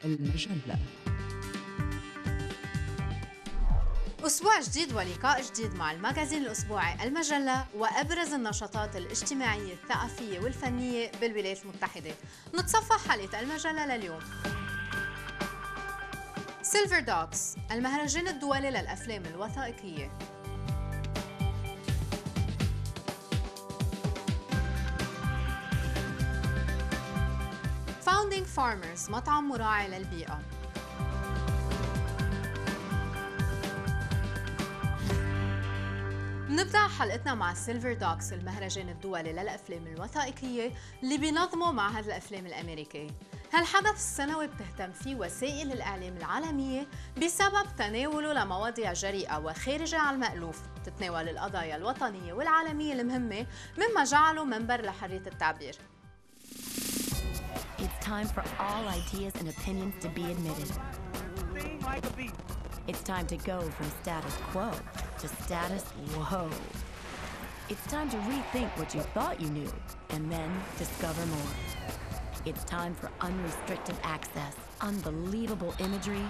المجلة. أسبوع جديد ولقاء جديد مع الماجازين الأسبوعي المجلة وأبرز النشاطات الاجتماعية الثقافية والفنية بالولايات المتحدة. نتصفح حلقة المجلة لليوم. سيلفردوكس، المهرجان الدولي للأفلام الوثائقية. Founding Farmers، مطعم مراعي للبيئة. نبدأ حلقتنا مع سيلفردوكس، المهرجان الدولي للأفلام الوثائقية اللي بينظمه معهد الأفلام الأميركي. هالحدث السنوي بتهتم فيه وسائل الإعلام العالمية بسبب تناوله لمواضيع جريئة وخارجة عن المألوف، تتناول القضايا الوطنية والعالمية المهمة، مما جعله منبر لحرية التعبير. It's time for all ideas and opinions to be admitted. It's time to go from status quo to status whoa. It's time to rethink what you thought you knew and then discover more. It's time for unrestricted access, unbelievable imagery,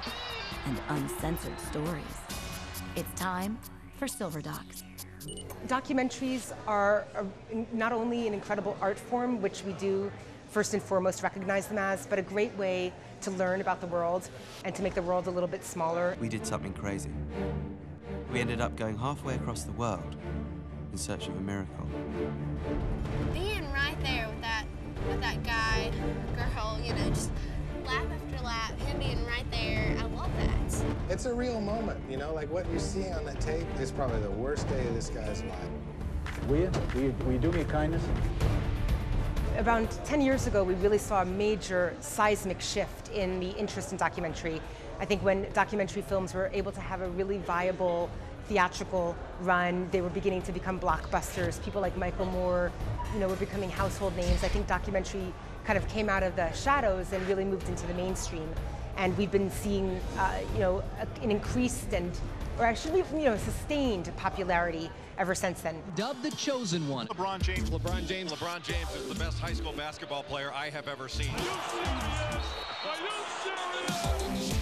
and uncensored stories. It's time for Silverdocs. Documentaries are not only an incredible art form, which we do first and foremost recognize them as, but a great way to learn about the world and to make the world a little bit smaller. We did something crazy. We ended up going halfway across the world in search of a miracle. Being right there with that guy, girl, you know, just lap after lap, him being right there, I love that. It's a real moment, you know, like what you're seeing on that tape is probably the worst day of this guy's life. Will you do me a kindness? Around 10 years ago, we really saw a major seismic shift in the interest in documentary. I think when documentary films were able to have a really viable theatrical run, they were beginning to become blockbusters. People like Michael Moore, you know, were becoming household names. I think documentary kind of came out of the shadows and really moved into the mainstream. And we've been seeing, you know, an increased or actually, you know, sustained popularity ever since then. Dubbed the chosen one. LeBron James is the best high school basketball player I have ever seen. Are you serious?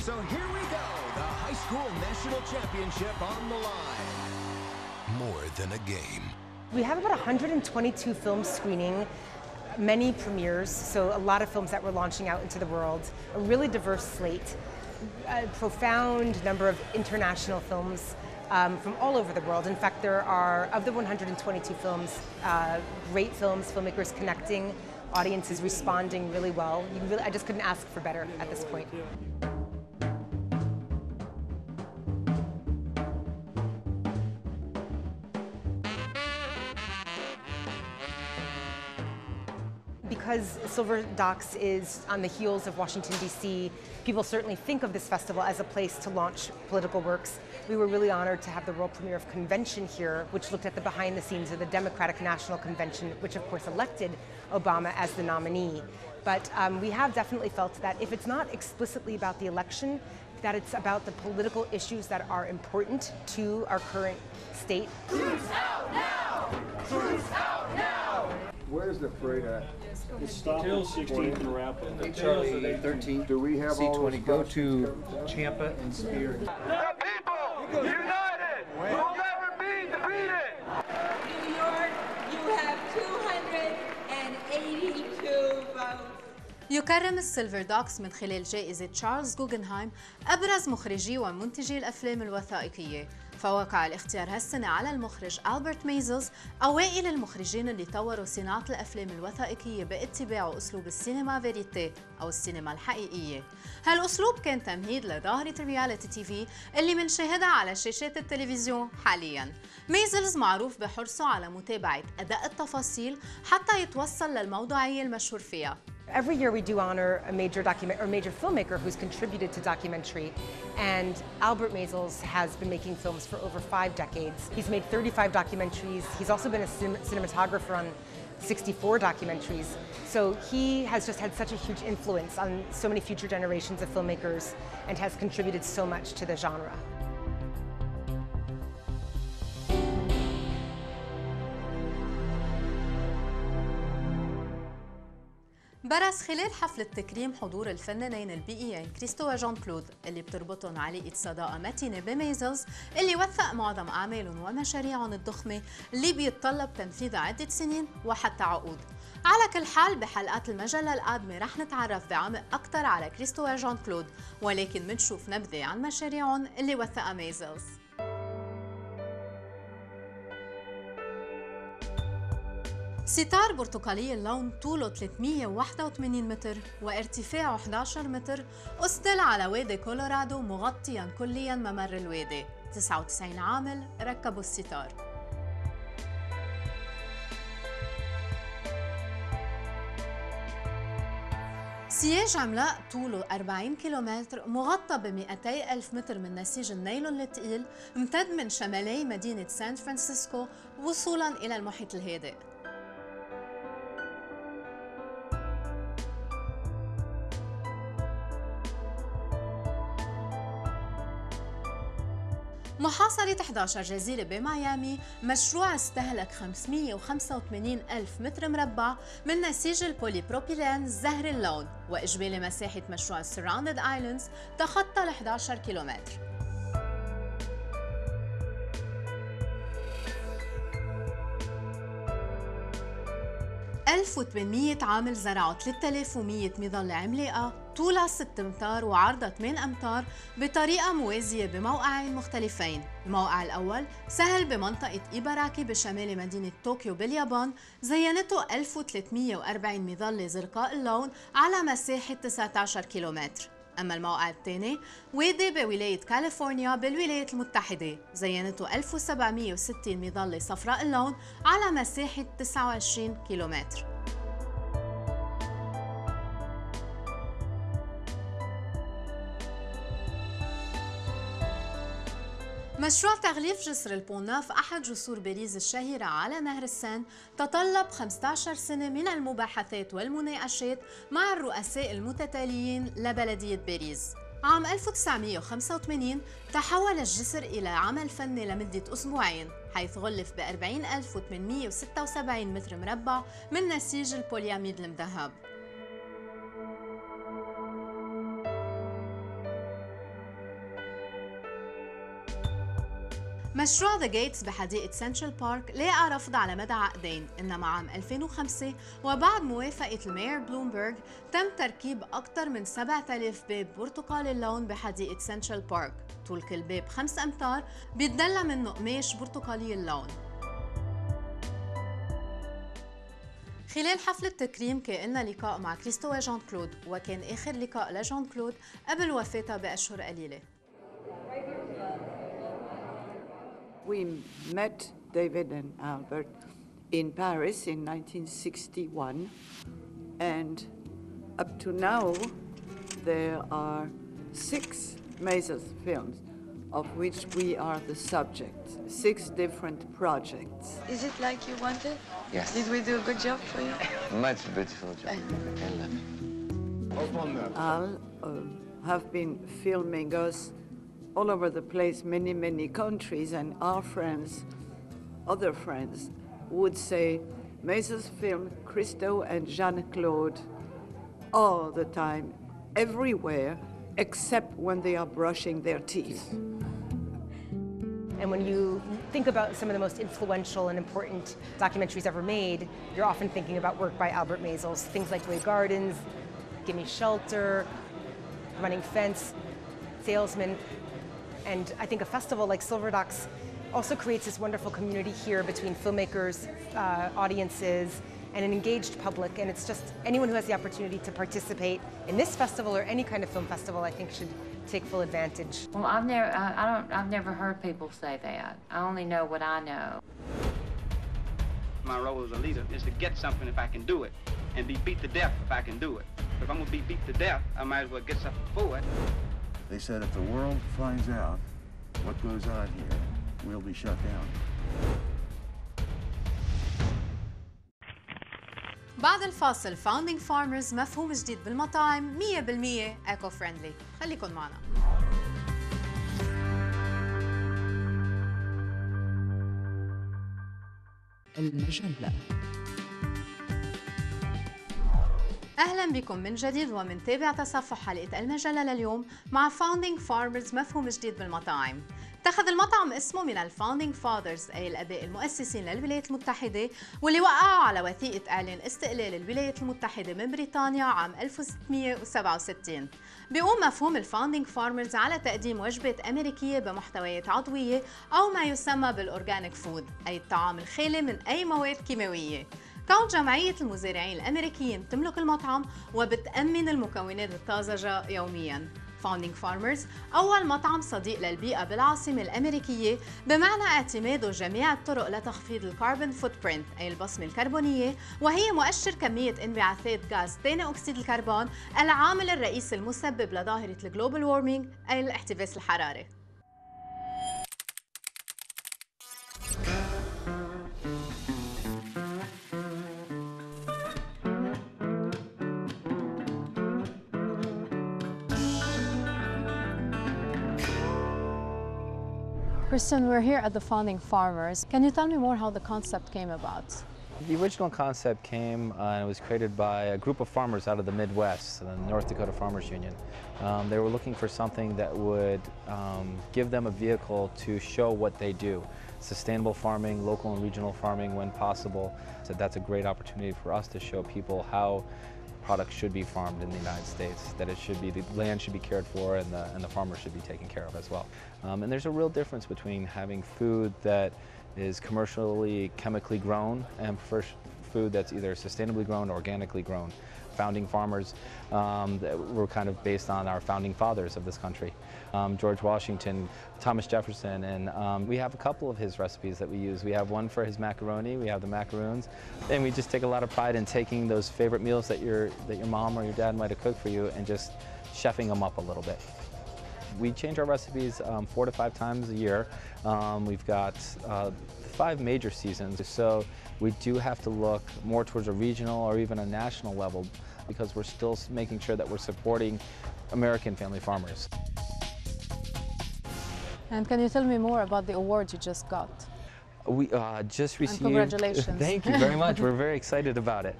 So here we go, the high school national championship on the line. More than a game. We have about 122 films screening, many premieres, so a lot of films that we're launching out into the world, a really diverse slate, a profound number of international films from all over the world. In fact, there are, of the 122 films, great films, filmmakers connecting, audiences responding really well. I just couldn't ask for better at this point. Because Silverdocs is on the heels of Washington, D.C., people certainly think of this festival as a place to launch political works. We were really honored to have the world premiere of Convention here, which looked at the behind the scenes of the Democratic National Convention, which of course elected Obama as the nominee. But we have definitely felt that if it's not explicitly about the election, that it's about the political issues that are important to our current state. Truth out now! Truth out now! Where's the parade at? It's stop at 16th and wrap up. Charlie 13. Do we have C20, go to Champa and Spear. The people united will never be defeated! New York, you have 282 votes. يكرم السيلفردوكس من خلال جائزة تشارلز غوغنهايم أبرز مخرجي ومنتجي الأفلام الوثائقية. فوقع الاختيار هالسنة على المخرج ألبرت مايزلز، أوائل المخرجين اللي طوروا صناعة الأفلام الوثائقية باتباع أسلوب السينما فيريتي أو السينما الحقيقية. هالأسلوب كان تمهيد لظاهرة الرياليتي تي في اللي منشاهدها على شاشات التلفزيون حالياً. مايزلز معروف بحرصه على متابعة أداء التفاصيل حتى يتوصل للموضوعية المشهور فيها. Every year we do honor a major filmmaker who's contributed to documentary, and Albert Maysles has been making films for over 5 decades. He's made 35 documentaries. He's also been a cinematographer on 64 documentaries. So he has just had such a huge influence on so many future generations of filmmakers and has contributed so much to the genre. برز خلال حفل التكريم حضور الفنانين البيئيين كريستو وجان كلود اللي بتربطهم علاقة صداقة متينة بمايزلز اللي وثق معظم أعمالهم ومشاريعهم الضخمة اللي بيتطلب تنفيذها عدة سنين وحتى عقود. على كل حال بحلقات المجلة القادمة رح نتعرف بعمق أكثر على كريستو وجان كلود، ولكن منشوف نبذة عن مشاريعهم اللي وثقها مايزلز. ستار برتقالي اللون طوله 381 متر وارتفاعه 11 متر أسدل على وادي كولورادو مغطياً كلياً ممر الوادي. 99 عامل ركبوا الستار. سياج عملاق طوله 40 كيلومتر مغطى ب 200 ألف متر من نسيج النايلون الثقيل امتد من شمالي مدينة سان فرانسيسكو وصولاً إلى المحيط الهادئ. محاصرة 11 جزيرة بميامي، مشروع استهلك 585 ألف متر مربع من نسيج البوليبروبيلين زهر اللون، وإجمالي مساحة مشروع Surrounded Islands تخطى ال 11 كيلومتر. ألف و800 عامل زرعوا 3100 مظلة عملاقة طولها 6 أمتار وعرضها 8 أمتار بطريقة موازية بموقعين مختلفين. الموقع الأول سهل بمنطقة إيباراكي بشمال مدينة طوكيو باليابان، زينته 1340 مظلة زرقاء اللون على مساحة 19 كيلومتر. أما الموقع الثاني وادي بولاية كاليفورنيا بالولايات المتحدة، زينته 1760 مظلة صفراء اللون على مساحة 29 كيلومتر. مشروع تغليف جسر البوناف أحد جسور باريس الشهيرة على نهر السين تطلب 15 سنة من المباحثات والمناقشات مع الرؤساء المتتاليين لبلدية باريس. عام 1985 تحول الجسر إلى عمل فني لمدة أسبوعين، حيث غلف ب 40876 متر مربع من نسيج البولياميد المذهب. مشروع ذا جيتس بحديقة سنترال بارك لاقى رفض على مدى عقدين، إنما عام 2005 وبعد موافقة المير بلومبرغ تم تركيب أكثر من 7000 باب برتقالي اللون بحديقة سنترال بارك. طول كل باب 5 أمتار بيتدلى منه قماش برتقالي اللون. خلال حفل التكريم كان لنا لقاء مع كريستو وجان كلود، وكان آخر لقاء لجان كلود قبل وفاتها بأشهر قليلة. We met David and Albert in Paris in 1961, and up to now there are 6 Maizlz films of which we are the subject, 6 different projects. Is it like you wanted? Yes. Did we do a good job for you? Much beautiful job. I love it. Al have been filming us all over the place, many countries, and our friends, other friends, would say, Maizlz film Christo and Jean-Claude all the time, everywhere, except when they are brushing their teeth. And when you think about some of the most influential and important documentaries ever made, you're often thinking about work by Albert Maizlz, things like Way Gardens, Gimme Shelter, Running Fence, Salesman. And I think a festival like Silverdoks also creates this wonderful community here between filmmakers, audiences, and an engaged public. And it's just anyone who has the opportunity to participate in this festival or any kind of film festival, I think, should take full advantage. Well, I've never heard people say that. I only know what I know. My role as a leader is to get something if I can do it, and be beat to death if I can do it. If I'm gonna be beat to death, I might as well get something for it. They said if the world finds out what goes on here, we'll be shut down. بعد الفاصل Founding Farmers مفهوم جديد بالمطاعم 100% ايكو فريندلي. خليكن معنا. المجلة. أهلا بكم من جديد ومنتابع تصفح حلقة المجلة لليوم مع Founding Farmers مفهوم جديد بالمطاعم. اتخذ المطعم اسمه من الفاوندينج فاذرز أي الآباء المؤسسين للولايات المتحدة واللي وقعوا على وثيقة إعلان استقلال الولايات المتحدة من بريطانيا عام 1667. بيقوم مفهوم الفاوندينج فارمرز على تقديم وجبات أمريكية بمحتويات عضوية أو ما يسمى بالأورجانيك فود أي الطعام الخالي من أي مواد كيماوية. كون جمعية المزارعين الأمريكيين تملك المطعم وبتأمن المكونات الطازجة يومياً. Founding Farmers أول مطعم صديق للبيئة بالعاصمة الأمريكية بمعنى اعتماده جميع الطرق لتخفيض الكربون فوتبرينت أي البصمة الكربونية وهي مؤشر كمية انبعاثات غاز ثاني أكسيد الكربون العامل الرئيسي المسبب لظاهرة الجلوبال وورمينج أي الاحتباس الحراري. Kristen, we're here at the Founding Farmers. Can you tell me more how the concept came about? The original concept came and it was created by a group of farmers out of the Midwest, the North Dakota Farmers Union. They were looking for something that would give them a vehicle to show what they do. Sustainable farming, local and regional farming when possible. So that's a great opportunity for us to show people how products should be farmed in the United States, that it should be, the land should be cared for and the farmers should be taken care of as well. And there's a real difference between having food that is commercially, chemically grown and food that's either sustainably grown or organically grown. Founding farmers that were kind of based on our founding fathers of this country. George Washington, Thomas Jefferson, and we have a couple of his recipes that we use. We have one for his macaroni, we have the macaroons, and we just take a lot of pride in taking those favorite meals that your mom or your dad might have cooked for you and just chefing them up a little bit. We change our recipes 4 to 5 times a year. We've got 5 major seasons, so we do have to look more towards a regional or even a national level because we're still making sure that we're supporting American family farmers. And can you tell me more about the award you just got? We just received. And congratulations. Thank you very much. We're very excited about it.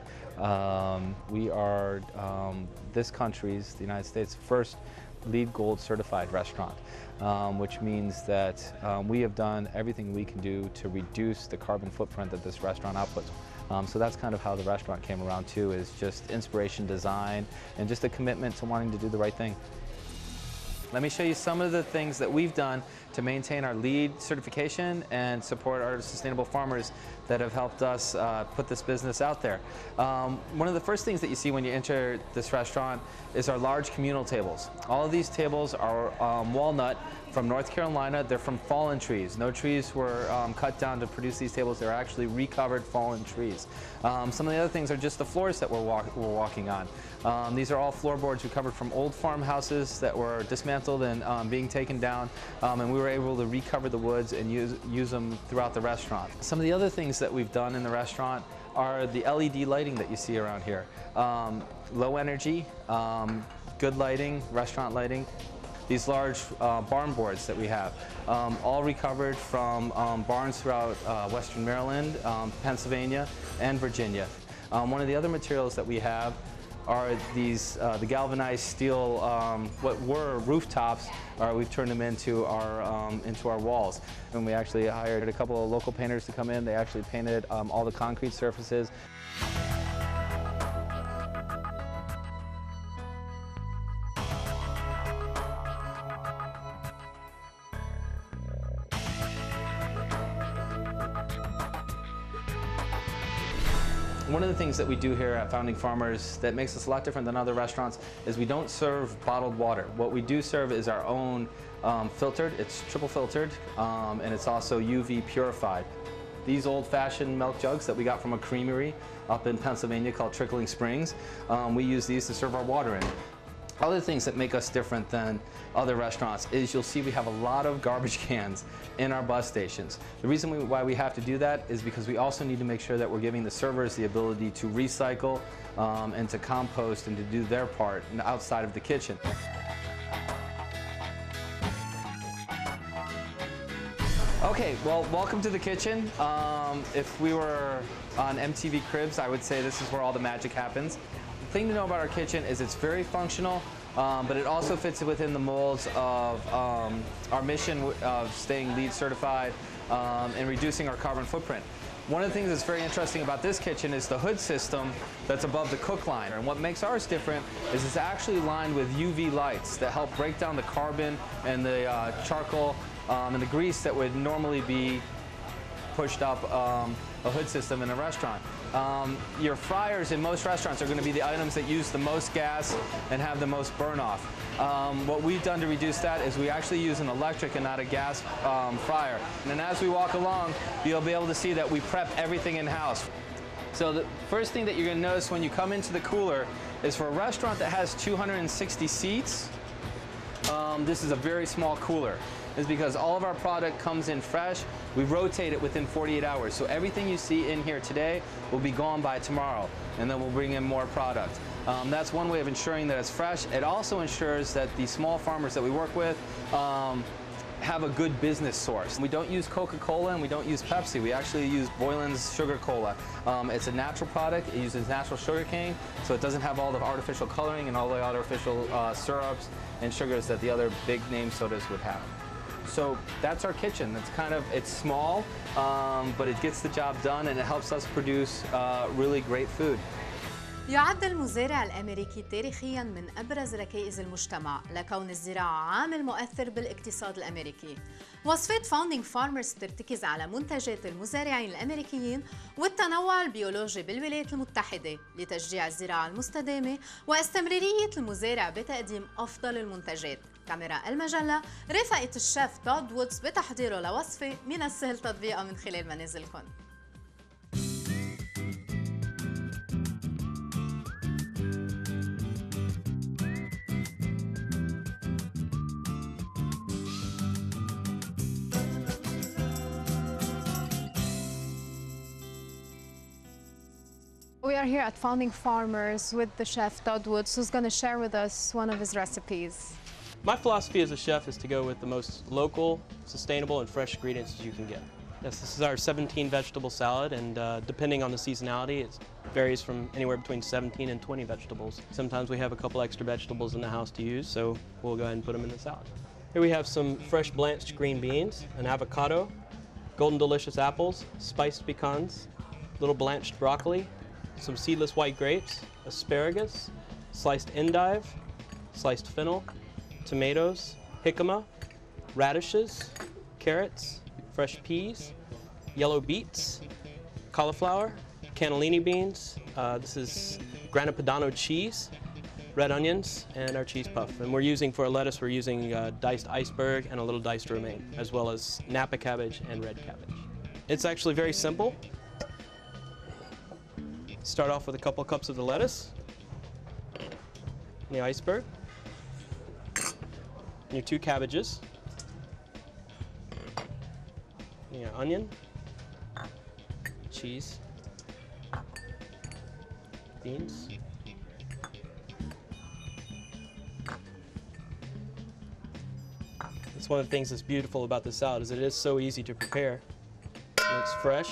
We are this country's, the United States, first LEED Gold certified restaurant, which means that we have done everything we can do to reduce the carbon footprint that this restaurant outputs. So that's kind of how the restaurant came around too, is just inspiration, design, and just a commitment to wanting to do the right thing. Let me show you some of the things that we've done to maintain our LEED certification and support our sustainable farmers that have helped us put this business out there. One of the first things that you see when you enter this restaurant is our large communal tables. All of these tables are walnut from North Carolina. They're from fallen trees. No trees were cut down to produce these tables. They're actually recovered fallen trees. Some of the other things are just the floors that we're walking on. These are all floorboards recovered from old farmhouses that were dismantled and being taken down, and we were able to recover the woods and use them throughout the restaurant. Some of the other things that we've done in the restaurant are the LED lighting that you see around here. Low energy, good lighting, restaurant lighting. These large barn boards that we have, all recovered from barns throughout Western Maryland, Pennsylvania, and Virginia. One of the other materials that we have are these, the galvanized steel, what were rooftops, we've turned them into our walls. And we actually hired a couple of local painters to come in. They actually painted all the concrete surfaces. One of the things that we do here at Founding Farmers that makes us a lot different than other restaurants is we don't serve bottled water. What we do serve is our own filtered. It's triple filtered, and it's also UV purified. These old-fashioned milk jugs that we got from a creamery up in Pennsylvania called Trickling Springs, we use these to serve our water in. Other things that make us different than other restaurants is you'll see we have a lot of garbage cans in our bus stations. The reason why we have to do that is because we also need to make sure that we're giving the servers the ability to recycle and to compost and to do their part outside of the kitchen. Okay, well, welcome to the kitchen. If we were on MTV Cribs, I would say this is where all the magic happens. thing to know about our kitchen is it's very functional, but it also fits within the molds of our mission of staying LEED certified and reducing our carbon footprint. One of the things that's very interesting about this kitchen is the hood system that's above the cook line. And what makes ours different is it's actually lined with UV lights that help break down the carbon and the charcoal and the grease that would normally be pushed up a hood system in a restaurant. Your fryers in most restaurants are going to be the items that use the most gas and have the most burn off. What we've done to reduce that is we actually use an electric and not a gas fryer. And as we walk along, you'll be able to see that we prep everything in-house. So the first thing that you're going to notice when you come into the cooler is for a restaurant that has 260 seats, this is a very small cooler. Is because all of our product comes in fresh. We rotate it within 48 hours. So everything you see in here today will be gone by tomorrow, and then we'll bring in more product. That's one way of ensuring that it's fresh. It also ensures that the small farmers that we work with have a good business source. We don't use Coca-Cola and we don't use Pepsi. We actually use Boylan's Sugar Cola. It's a natural product. It uses natural sugar cane, so it doesn't have all the artificial coloring and all the artificial syrups and sugars that the other big name sodas would have. So that's our kitchen. It's small, but it gets the job done and it helps us produce really great food. يعد المزارع الأميركي تاريخياً من أبرز ركائز المجتمع لكون الزراعة عامل مؤثر بالاقتصاد الأمريكي. وصفات فاوندينج فارمرز ترتكز على منتجات المزارعين الأمريكيين والتنوع البيولوجي بالولايات المتحدة لتشجيع الزراعة المستدامة واستمرارية المزارع بتقديم أفضل المنتجات. كاميرا المجلة رافقت الشيف تود وودز بتحضيره لوصفة من السهل تطبيقها من خلال منازلكم. We are here at Founding Farmers with the chef Todd Woods, who's going to share with us one of his recipes. My philosophy as a chef is to go with the most local, sustainable, and fresh ingredients you can get. Yes, this is our 17 vegetable salad, and depending on the seasonality, it varies from anywhere between 17 and 20 vegetables. Sometimes we have a couple extra vegetables in the house to use, so we'll go ahead and put them in the salad. Here we have some fresh blanched green beans, an avocado, golden delicious apples, spiced pecans, little blanched broccoli, some seedless white grapes, asparagus, sliced endive, sliced fennel, tomatoes, jicama, radishes, carrots, fresh peas, yellow beets, cauliflower, cannellini beans. This is grana padano cheese, red onions, and our cheese puff. And for a lettuce, we're using diced iceberg and a little diced romaine, as well as Napa cabbage and red cabbage. It's actually very simple. Start off with a couple cups of the lettuce, the iceberg, your 2 cabbages, your onion, cheese, beans, that's one of the things that's beautiful about this salad is it is so easy to prepare. It's fresh.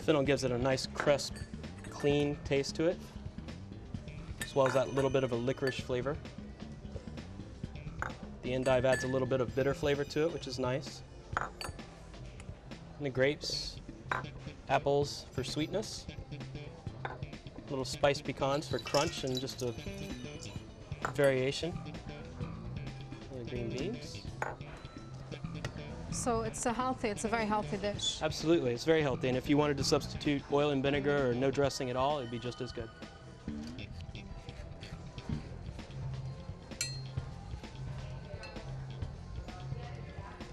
Fennel gives it a nice, crisp, clean taste to it, as well as that little bit of a licorice flavor. The endive adds a little bit of bitter flavor to it, which is nice. And the grapes, apples for sweetness, little spiced pecans for crunch and just a variation. And the green beans. So it's a very healthy dish. Absolutely, it's very healthy. And if you wanted to substitute oil and vinegar or no dressing at all, it'd be just as good.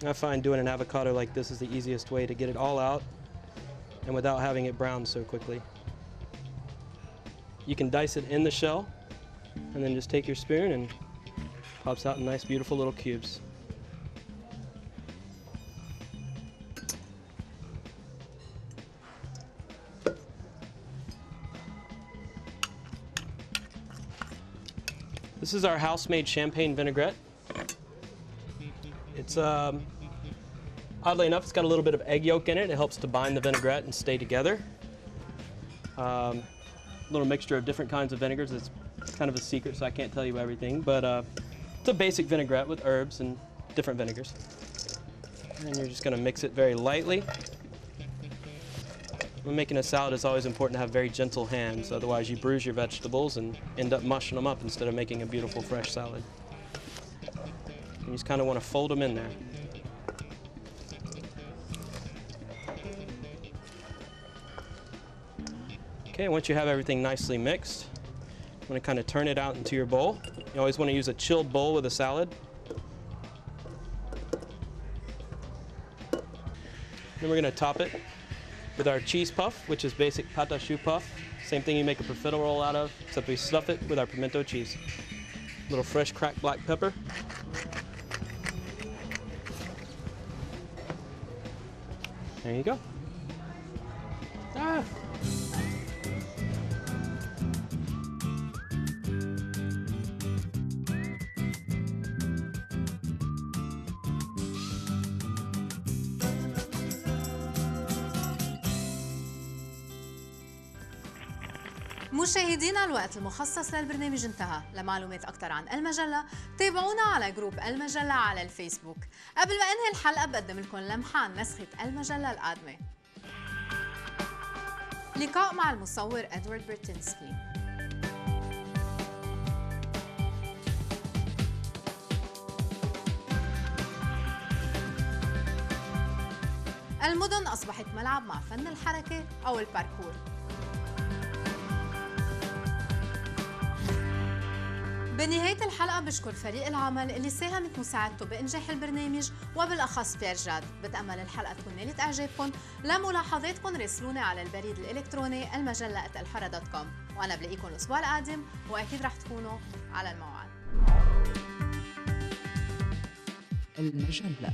I find doing an avocado like this is the easiest way to get it all out and without having it brown so quickly. You can dice it in the shell and then just take your spoon and pops out in nice, beautiful little cubes. This is our house-made champagne vinaigrette. It's oddly enough, it's got a little bit of egg yolk in it. It helps to bind the vinaigrette and stay together. A little mixture of different kinds of vinegars. It's kind of a secret, so I can't tell you everything, but it's a basic vinaigrette with herbs and different vinegars. And you're just going to mix it very lightly. When making a salad, it's always important to have very gentle hands, otherwise you bruise your vegetables and end up mushing them up instead of making a beautiful fresh salad. You just kind of want to fold them in there. Okay, once you have everything nicely mixed, I'm going to kind of turn it out into your bowl. You always want to use a chilled bowl with a salad. Then we're going to top it with our cheese puff, which is basic pâte à choux puff. Same thing you make a profiterole out of, except we stuff it with our pimento cheese. A little fresh cracked black pepper. There you go. Ah. مشاهدينا، الوقت المخصص للبرنامج انتهى. لمعلومات أكثر عن المجلة تابعونا على جروب المجلة على الفيسبوك. قبل ما أنهي الحلقة بقدم لكم لمحة عن نسخة المجلة القادمة. لقاء مع المصور إدوارد برتنسكي. المدن أصبحت ملعب مع فن الحركة أو الباركور. بنهاية الحلقة بشكر فريق العمل اللي ساهمت مساعدته بإنجاح البرنامج وبالأخص بيير جاد. بتأمل الحلقة تكون نالت إعجابكم. لملاحظاتكم راسلوني على البريد الإلكتروني المجلة@الحرة.com، وأنا بلاقيكم الأسبوع القادم وأكيد رح تكونوا على الموعد. المجلة.